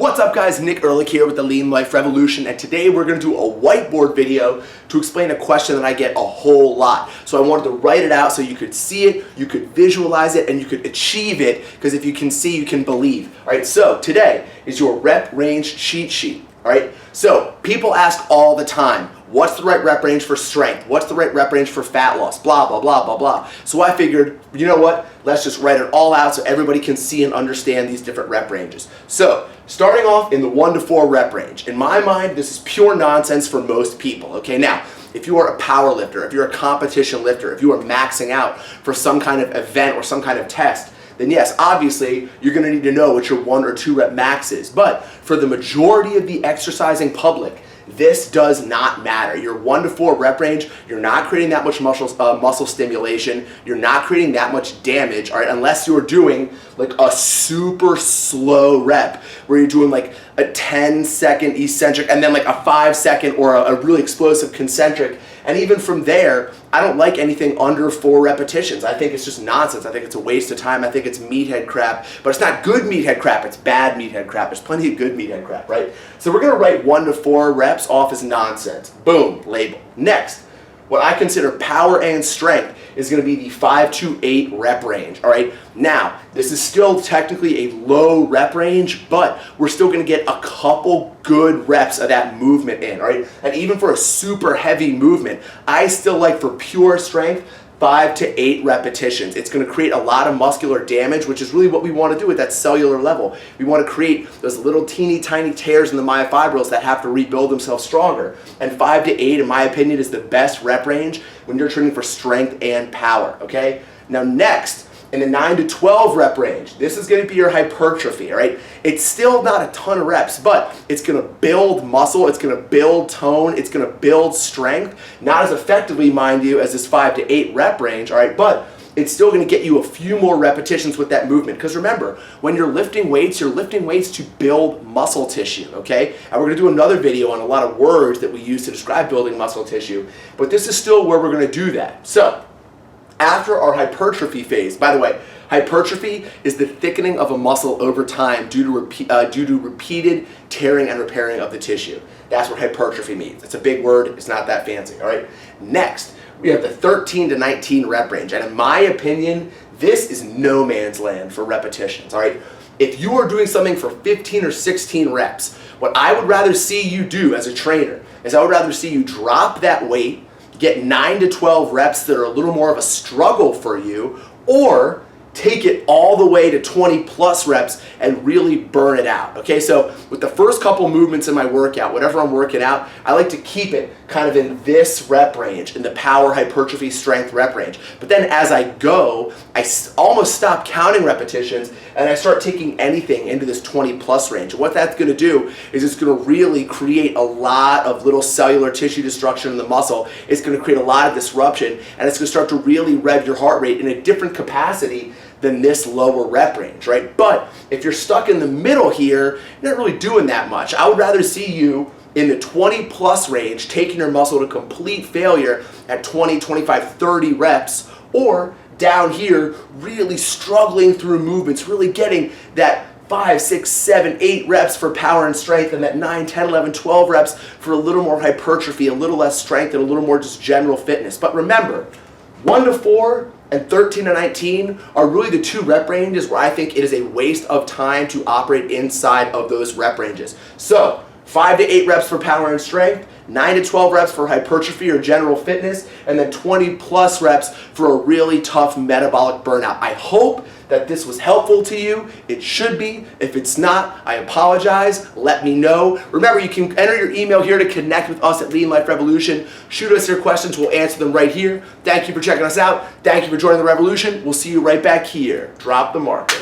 What's up guys, Nick Ehrlich here with the Lean Life Revolution, and today we're going to do a whiteboard video to explain a question that I get a whole lot. So I wanted to write it out so you could see it, you could visualize it, and you could achieve it, because if you can see, you can believe. Alright, so today is your rep range cheat sheet. Alright, so people ask all the time, what's the right rep range for strength? What's the right rep range for fat loss? Blah, blah, blah, blah, blah. So I figured, you know what? Let's just write it all out so everybody can see and understand these different rep ranges. So, starting off in the 1 to 4 rep range. In my mind, this is pure nonsense for most people. Okay, now, if you are a power lifter, if you're a competition lifter, if you are maxing out for some kind of event or some kind of test, then yes, obviously, you're going to need to know what your 1 or 2 rep max is. But for the majority of the exercising public, this does not matter. Your 1 to 4 rep range, you're not creating that much muscle stimulation. You're not creating that much damage, all right, unless you're doing like a super slow rep where you're doing like a 10-second eccentric and then like a 5-second or a really explosive concentric. And even from there, I don't like anything under 4 repetitions. I think it's just nonsense. I think it's a waste of time. I think it's meathead crap. But it's not good meathead crap. It's bad meathead crap. There's plenty of good meathead crap, right? So we're going to write 1 to 4 reps off as nonsense. Boom, label. Next, what I consider power and strength is going to be the 5 to 8 rep range, all right? Now, this is still technically a low rep range, but we're still going to get a couple good reps of that movement in, all right? And even for a super heavy movement, I still like for pure strength, 5 to 8 repetitions. It's going to create a lot of muscular damage, which is really what we want to do at that cellular level. We want to create those little teeny tiny tears in the myofibrils that have to rebuild themselves stronger. And 5 to 8, in my opinion, is the best rep range when you're training for strength and power, okay? Now next, in the 9 to 12 rep range, this is going to be your hypertrophy, all right? It's still not a ton of reps, but it's going to build muscle, it's going to build tone, it's going to build strength, not as effectively, mind you, as this 5 to 8 rep range, all right? But it's still going to get you a few more repetitions with that movement. Because remember, when you're lifting weights to build muscle tissue, okay? And we're going to do another video on a lot of words that we use to describe building muscle tissue, but this is still where we're going to do that. So, after our hypertrophy phase, by the way, hypertrophy is the thickening of a muscle over time due to repeated tearing and repairing of the tissue. That's what hypertrophy means. It's a big word, it's not that fancy, all right? Next, we have the 13 to 19 rep range, and in my opinion, this is no man's land for repetitions, all right? If you are doing something for 15 or 16 reps, what I would rather see you do as a trainer is I would rather see you drop that weight, get 9 to 12 reps that are a little more of a struggle for you, or take it all the way to 20 plus reps and really burn it out. Okay, so with the first couple movements in my workout, whatever I'm working out, I like to keep it kind of in this rep range, in the power, hypertrophy, strength rep range. But then as I go, I almost stop counting repetitions and I start taking anything into this 20 plus range. And what that's going to do is it's going to really create a lot of little cellular tissue destruction in the muscle. It's going to create a lot of disruption, and it's going to start to really rev your heart rate in a different capacity than this lower rep range, right? But if you're stuck in the middle here, you're not really doing that much. I would rather see you in the 20 plus range, taking your muscle to complete failure at 20, 25, 30 reps, or down here, really struggling through movements, really getting that 5, 6, 7, 8 reps for power and strength, and that 9, 10, 11, 12 reps for a little more hypertrophy, a little less strength, and a little more just general fitness. But remember, 1 to 4 and 13 to 19 are really the 2 rep ranges where I think it is a waste of time to operate inside of those rep ranges. So, 5 to 8 reps for power and strength, 9 to 12 reps for hypertrophy or general fitness, and then 20 plus reps for a really tough metabolic burnout. I hope that this was helpful to you. It should be. If it's not, I apologize. Let me know. Remember, you can enter your email here to connect with us at Lean Life Revolution. Shoot us your questions. We'll answer them right here. Thank you for checking us out. Thank you for joining the revolution. We'll see you right back here. Drop the marker.